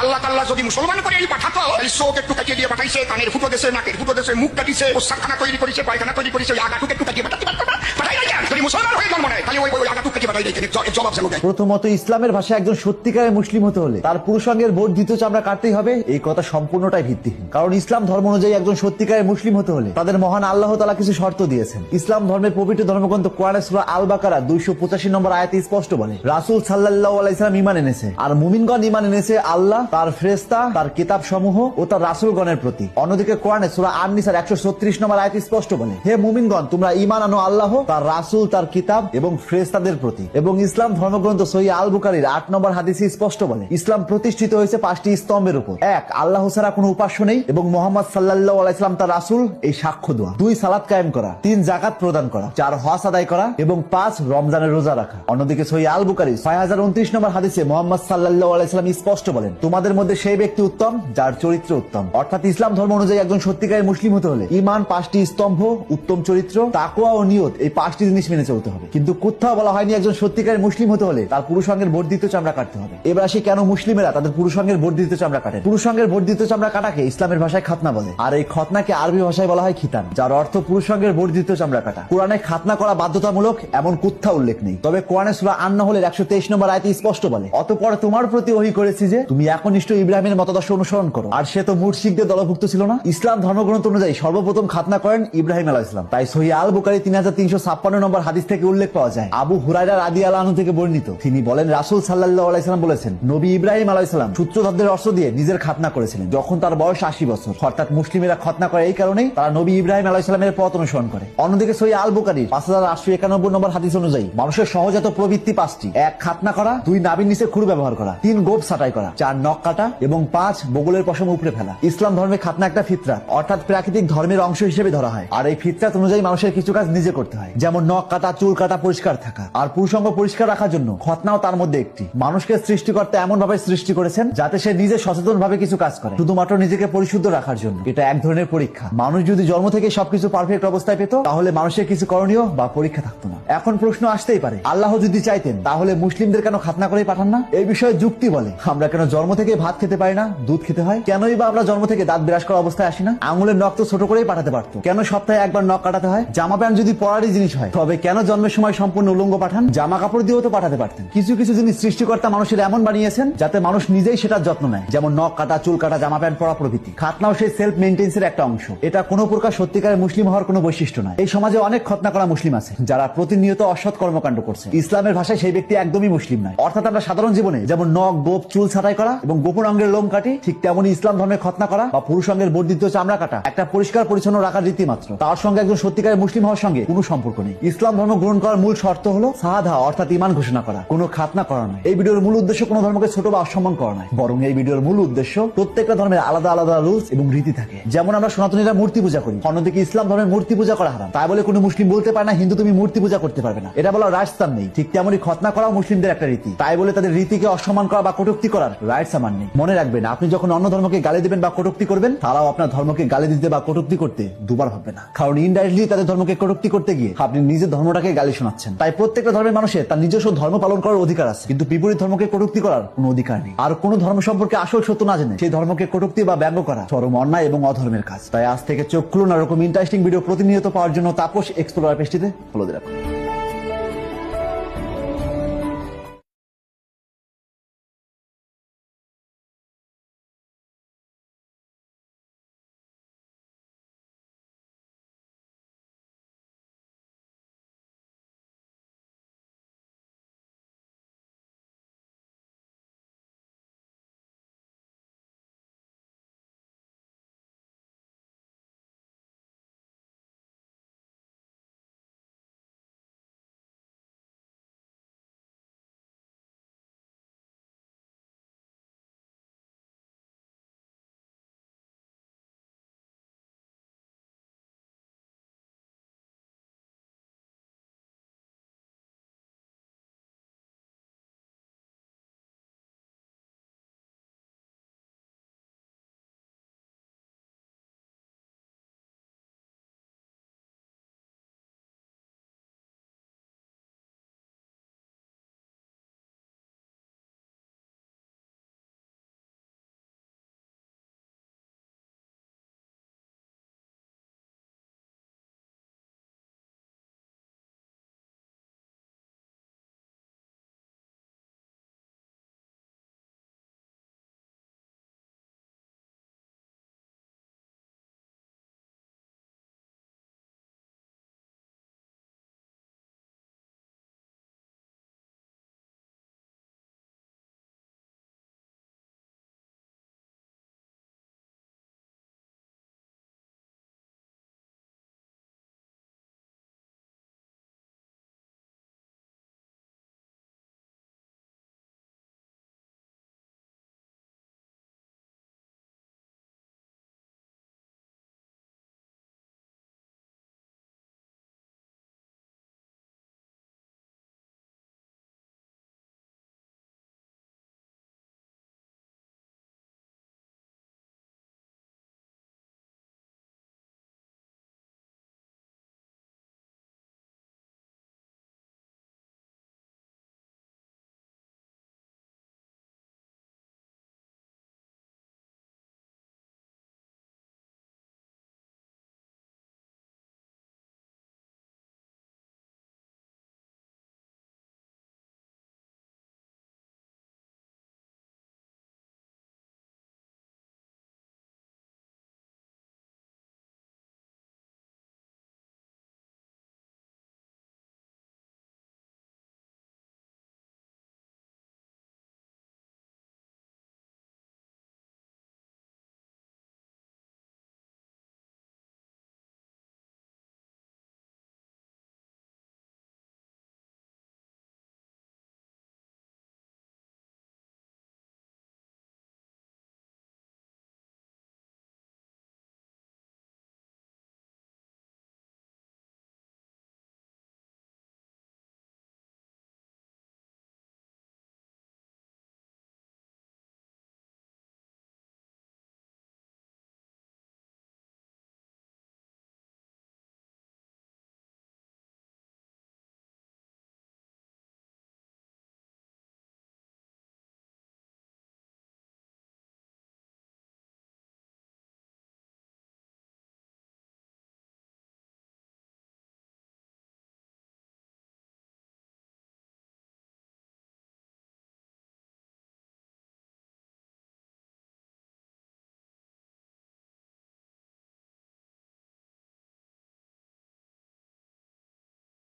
আল্লাহ তাআলা যদি মুসলমান করে এই পাঠাতো, এই চোখ একটু কাটিয়ে দিয়ে পাঠাইছে, কানের ফুটো দেশে, নাকের ফুটো দেশে, মুখ কাটিছে, প্রস্রাবখানা তৈরি করেছে, পায়খানা তৈরি করেছে, ওই আগাটুক একটু কাটিয়ে পাঠাতে পারতো না? পাঠাই নাই কেন? যদি মুসলমান হয়ে জন্ম নেয় তাহলে ওই আগাটুক কাটিয়ে পাঠাই দিতেন, জবাব যেন দেয়। প্রথমত, ইসলামের ভাষায় একজন সত্যিকারের মুসলিম হতে হলে তার পুরুষাঙ্গের বর্ধিত চামড়া কাটতেই হবে, এই কথা সম্পূর্ণটাই ভিত্তিহীন। কারণ ইসলাম ধর্ম অনুযায়ী একজন সত্যিকারের মুসলিম হতে হলে তাদের মহান আল্লাহ তাআলা কিছু শর্ত দিয়েছেন। ইসলাম ধর্মের পবিত্র ধর্মগ্রন্থ কোরআনের সূরা আল বাকারা 285 নম্বর আয়াতে স্পষ্ট বলে, রাসূল সাল্লাল্লাহু আলাইহি সাল্লাম ঈমান এনেছে, আর মুমিনগণ ঈমান এনেছে আল্লাহ, তার ফেরেশতা, তার কিতাব সমূহ ও তার রাসূলগণের প্রতি। অন্যদিকে কোরআনে সূরা আন-নিসার 136 নম্বর আয়াতে স্পষ্ট বলে, হে মুমিনগণ, তোমরা ঈমান আনো আল্লাহ, তার রাসূল, তার কিতাব এবং ফেরেশতাদের প্রতি। এবং ইসলাম ধর্মগ্রন্থ সহিহ আল বুখারীর 8 নম্বর হাদিসে স্পষ্ট বলে, ইসলাম প্রতিষ্ঠিত হয়েছে 5টি স্তম্ভের উপর। 1, আল্লাহ ছাড়া কোনো উপাস্য নেই এবং মুহাম্মদ সাল্লাল্লাহু আলাইহি সাল্লাম তার রাসূল, এই সাক্ষ্য দেওয়া। 2, সালাত কায়েম করা। 3, যাকাত প্রদান করা। 4, হজ আদায় করা। এবং 5, রমজানের রোজা রাখা। অন্যদিকে সহিহ আল বুখারী 6029 নম্বর হাদিসে মুহাম্মদ সাল্লাল্লাহু আলাইহি সাল্লাম স্পষ্ট বলেন, তোমাদের মধ্যে সেই ব্যক্তি উত্তম যার চরিত্র উত্তম। অর্থাৎ ইসলাম ধর্ম অনুযায়ী একজন সত্যিকারের মুসলিম হতে হলে ঈমান, 5টি স্তম্ভ, উত্তম চরিত্র, তাকওয়া ও নিয়ত, এই 5টি জিনিস মেনে চলতে হবে। কিন্তু কোথাও বলা হয়নি একজন সত্যিকারের মুসলিম হতে হলে তার পুরুষাঙ্গের বর্ধিত চামড়া কাটতে হবে। এবার আসি কেন মুসলিমেরা তাদের পুরুষাঙ্গের বর্ধিত চামড়া কাটেন। পুরুষাঙ্গের বর্ধিত চামড়া কাটাকে ইসলামের ভাষায় খাতনা বলে, আর এই খতনাকে আরবি ভাষায় বলা হয় খিতান, যার অর্থ পুরুষাঙ্গের বর্ধিত চামড়া কাটা। কোরআনে খাতনা করা বাধ্যতামূলক এমন কোথাও উল্লেখ নেই। তবে কোরআনে সূরা আন-নাহলের 123 নম্বর আয়াতে স্পষ্ট বলে, অতঃপর তোমার প্রতি ওহী করেছি যে তুমি একনিষ্ঠ ইব্রাহিমের মতাদর্শ অনুসরণ করো, আর সে তো মুশরিকদের দলভুক্ত ছিল না। ইসলাম ধর্মগ্রন্থ অনুযায়ী সর্বপ্রথম খাতনা করেন ইব্রাহিম আলাইহিস সালাম। তাই সহিহ আল বুখারী 3356 নম্বর হাদিস থেকে উল্লেখ পাওয়া যায়, আবু হুরায়রা রাদিয়াল্লাহু আনহু থেকে বর্ণিত, তিনি বলেন, রাসূল সাল্লাল্লাহু আলাইহি সাল্লাম বলেছেন, নবী ইব্রাহিম আলাইহিস সালাম সূত্রধারদের অস্ত্র দিয়ে নিজের খাতনা করেছিলেন যখন তার বয়স 80 বছর। অর্থাৎ মুসলিমেরা খাতনা করে এই কারণেই তারা নবী ইব্রাহিম আলাইহিস সালামের পথ অনুসরণ করে। অন্যদিকে সহিহ আল বুখারী 5891 নম্বর হাদিস অনুযায়ী মানুষের সহজাত প্রবৃত্তি 5টি। 1, খাতনা করা। 2, নাভির নিচে খুর ব্যবহার করা। 3, গোপ ছাঁটাই করা। 4, নখ কাটা। এবং 5, বগলের পশম উপড়ে ফেলা। ইসলাম ধর্মে খাতনা একটা ফিতরাত, অর্থাৎ প্রাকৃতিক ধর্মের অংশ হিসেবে ধরা হয়। আর এই ফিতরাত অনুযায়ী মানুষের কিছু কাজ নিজে করতে হয়, যেমন নখ কাটা, চুল কাটা, পরিষ্কার থাকা। আর পুরুষাঙ্গ পরিষ্কার রাখার জন্য খতনাও তার মধ্যে একটি। মানুষকে সৃষ্টিকর্তা এমন ভাবে সৃষ্টি করেছেন যাতে সে নিজে সচেতন ভাবে কিছু কাজ করে, শুধুমাত্র নিজেকে পরিশুদ্ধ রাখার জন্য। এটা এক ধরনের পরীক্ষা। মানুষ যদি জন্ম থেকে সবকিছু পারফেক্ট অবস্থায় পেত, তাহলে মানুষের কিছু করণীয় বা পরীক্ষা থাকতো না। এখন প্রশ্ন আসতেই পারে, আল্লাহ যদি চাইতেন তাহলে মুসলিমদের কেন খাতনা করেই পাঠান না? এই বিষয়ে যুক্তি বলে, আমরা কেন জন্ম থেকে ভাত খেতে পারি না, দুধ খেতে হয়? কেনই বা আমরা জন্ম থেকে দাঁত বিরাজ করা অবস্থায় আসি না? আঙুলের নখ তো ছোট করেই পাঠাতে পারতো, কেন সপ্তাহে একবার নখ কাটাতে হয়? জামা প্যান্ট যদি পরারই জিনিস হয়, তবে কেন জন্মের সময় সম্পূর্ণ উলঙ্গ পাঠান? জামা কাপড় দিয়েও তো পাঠাতে পারতেন। কিছু কিছু জিনিস সৃষ্টিকর্তা মানুষের এমন বানিয়েছেন যাতে মানুষ নিজেই সেটার যত্ন নেয়, যেমন নখ কাটা, চুল কাটা, জামা প্যান্ট পরা প্রভৃতি। খাতনাও সেই সেলফ মেইনটেন্স এর একটা অংশ। এটা কোনো প্রকার সত্যিকারের মুসলিম হওয়ার কোনো বৈশিষ্ট্য নয়। এই সমাজে অনেক খতনা করা মুসলিম আছে যারা প্রতিনিয়ত অসৎ কর্মকাণ্ড করছে। ইসলামের ভাষায় সেই ব্যক্তি একদমই মুসলিম নয়। অর্থাৎ আমরা সাধারণ জীবনে যেমন নখ, গোপ, চুল ছাঁটাই করা এবং গোপন অঙ্গের লোম কাটি, ঠিক তেমনি ইসলাম ধর্মে খতনা করা বা পুরুষাঙ্গের বর্ধিত চামড়া কাটা একটা পরিষ্কার পরিচ্ছন্ন রাখার রীতি মাত্র। তার সঙ্গে একজন সত্যিকারের মুসলিম হওয়ার সঙ্গে কোনো সম্পর্ক নেই। ইসলাম ধর্ম গ্রহণ করার মূল শর্ত হলো শাহাদা, অর্থাৎ ঈমান ঘোষণা করা, কোনো খাতনা করা নয়। এই ভিডিওর মূল উদ্দেশ্য কোনো ধর্মকে ছোট বা অসম্মান করা নয়, বরং এই ভিডিওর মূল উদ্দেশ্য প্রত্যেকটা ধর্মের আলাদা আলাদা রুলস এবং রীতি থাকে। যেমন আমরা সনাতনীরা মূর্তি পূজা করি, অন্যদিকে ইসলাম ধর্মের মূর্তি পূজা করা হারাম। তাই বলে কোনো মুসলিম বলতে পারে না, হিন্দু তুমি মূর্তি পূজা করতে পারবে না, এটা বলার রাইটস তার নেই। ঠিক তেমনই খতনা করাও মুসলিমদের একটা রীতি। তাই বলে তাদের রীতিকে অসম্মান করা বা কটূক্তি করার রাইটস আমার নেই। মনে রাখবেন, আপনি যখন অন্য ধর্মকে গালি দিবেন বা কটূক্তি করবেন, তারাও আপনার ধর্মকে গালি দিতে বা কটূক্তি করতে দুবার ভাববে না। কারণ ইনডাইরেক্টলি তাদের ধর্মকে কটূক্তি করতে গিয়ে আপনি নিজের ধর্মটাকে গালি শোনাচ্ছেন। তাই প্রত্যেকটা ধর্মের মানুষের তার নিজস্ব ধর্ম পালন করার অধিকার আছে, কিন্তু বিপরীত ধর্মকে কটূক্তি করার কোনো অধিকার নেই। আর কোন ধর্ম সম্পর্কে আসল সত্য না জেনে সেই ধর্মকে কটূক্তি বা ব্যঙ্গ করা চরম অন্যায় এবং অধর্মের কাজ। তাই আজ থেকে চোখ খুলুন, এরকম ইন্টারেস্টিং ভিডিও প্রতিনিয়ত পাওয়ার জন্য তাপস এক্সপ্লোরার পেজটিতে ফলো দিয়ে রাখুন।